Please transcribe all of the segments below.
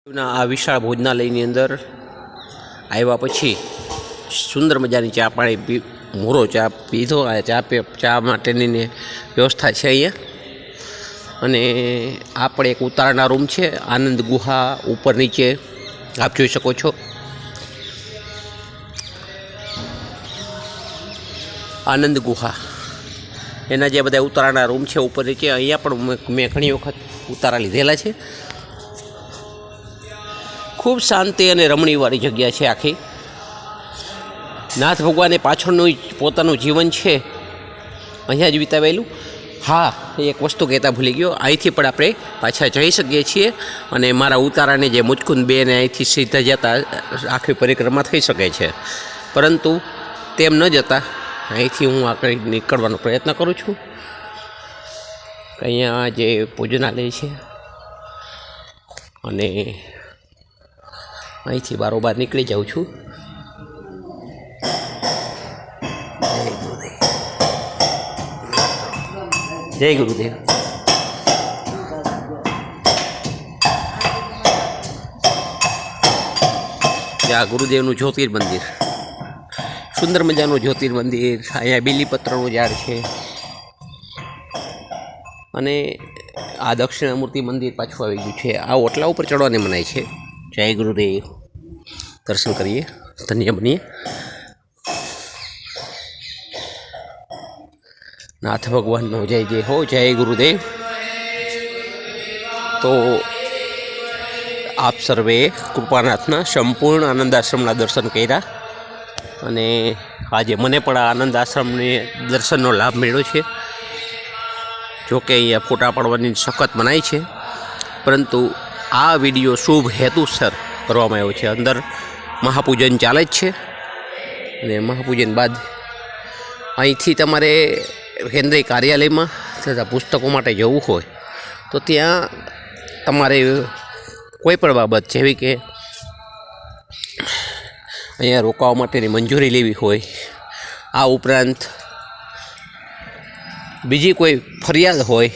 આ વિશાળ ભોજનાલયની અંદર આવ્યા પછી સુંદર મજાની ચા પાણી મોરો ચા પીધો. ચા માટેની વ્યવસ્થા છે અહીંયા. અને આ પણ એક ઉતારણા રૂમ છે. આનંદ ગુહા ઉપર નીચે આપ જોઈ શકો છો. આનંદ ગુહા એના જે બધા ઉતારણા રૂમ છે ઉપર નીચે. અહીંયા પણ મેં ઘણી વખત ઉતારા લીધેલા છે. ખૂબ શાંતિ અને રમણીયવાળી જગ્યા છે આખી. નાથ ભગવાને પાછળનું પોતાનું જીવન છે અહીંયા જ વિતાવેલું. હા, એક વસ્તુ કહેતા ભૂલી ગયો. અહીંથી પણ આપણે પાછા જઈ શકીએ છીએ અને મારા ઉતારાને જે મુચકુંદ બેને અહીંથી સીધા જતા આખી પરિક્રમા થઈ શકે છે. પરંતુ તેમ ન જતાં અહીંથી હું આગળ નીકળવાનો પ્રયત્ન કરું છું. અહીંયા જે ભોજનાલય છે અને અહીંથી બારોબાર નીકળી જાઉં છું. જય ગુરુદેવ. આ ગુરુદેવનું જ્યોતિર્મંદિર, સુંદર મજાનું જ્યોતિર્મંદિર. અહીંયા બીલીપત્રનું ઝાડ છે અને આ દક્ષિણામૂર્તિ મંદિર પાછું આવી ગયું છે. આ ઓટલા ઉપર ચડવાની મનાય છે. જય ગુરુદેવ. દર્શન કરીએ, ધન્ય બનીએ. નાથ ભગવાનનો જય જય હો. જય ગુરુદેવ. તો આપ સર્વે કૃપાનાથના સંપૂર્ણ આનંદ આશ્રમના દર્શન કર્યા અને આજે મને પણ આ આનંદ આશ્રમની દર્શનનો લાભ મળ્યો છે. જોકે અહીંયા ફોટા પાડવાની સખત મનાઈ છે, પરંતુ આ વિડીયો શુભ હેતુસર કરવામાં આવ્યો છે. અંદર મહાપૂજન ચાલે જ છે અને મહાપૂજન બાદ અહીંથી તમારે કેન્દ્રીય કાર્યાલયમાં તથા પુસ્તકો માટે જવું હોય તો ત્યાં તમારે કોઈ પણ બાબત જેવી કે અહીંયા રોકાવા માટેની મંજૂરી લેવી હોય, આ ઉપરાંત બીજી કોઈ ફરિયાદ હોય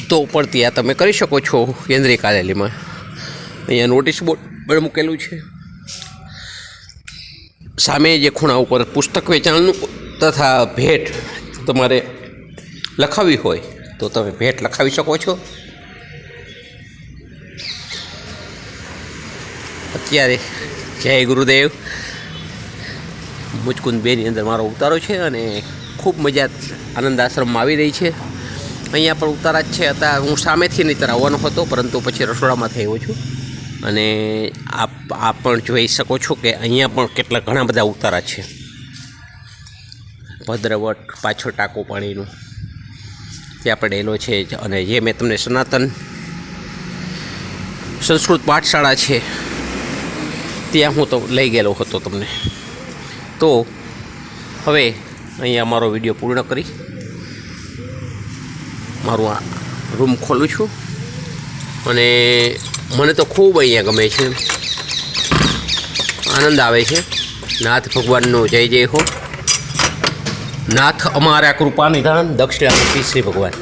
તો પણ ત્યાં તમે કરી શકો છો કેન્દ્રીય કાર્યાલયમાં. અહીંયા નોટિસ બોર્ડ પણ મૂકેલું છે. સામે જે ખૂણા ઉપર પુસ્તક વેચાણનું તથા ભેટ તમારે લખાવી હોય તો તમે ભેટ લખાવી શકો છો. અત્યારે જય ગુરુદેવ મુચકુંદ બેની અંદર મારો ઉતારો છે અને ખૂબ મજા આનંદ આશ્રમમાં આવી રહી છે. અહીંયા પણ ઉતારા જ છે. અત્યારે હું સામેથી નહીં આવવાનો હતો, પરંતુ પછી રસોડામાંથી આવ્યો છું અને આપ પણ જોઈ શકો છો કે અહીંયા પણ ઘણા બધા ઉતારા છે. ભદ્રવટ પાછળ ટાંકો પાણીનું ત્યાં પડેલો છે. અને જે મેં તમને સનાતન સંસ્કૃત પાઠશાળા છે ત્યાં હું તો લઈ ગયેલો હતો તમને. તો હવે અહીંયા મારો વિડીયો પૂર્ણ કરી મારું આ રૂમ ખોલું છું અને મને તો ખૂબ અહીંયા ગમે છે, આનંદ આવે છે. નાથ ભગવાનનો જય જય હો. નાથ અમારા કૃપા નિધાન દક્ષિણામૂર્તિ શ્રી ભગવાન.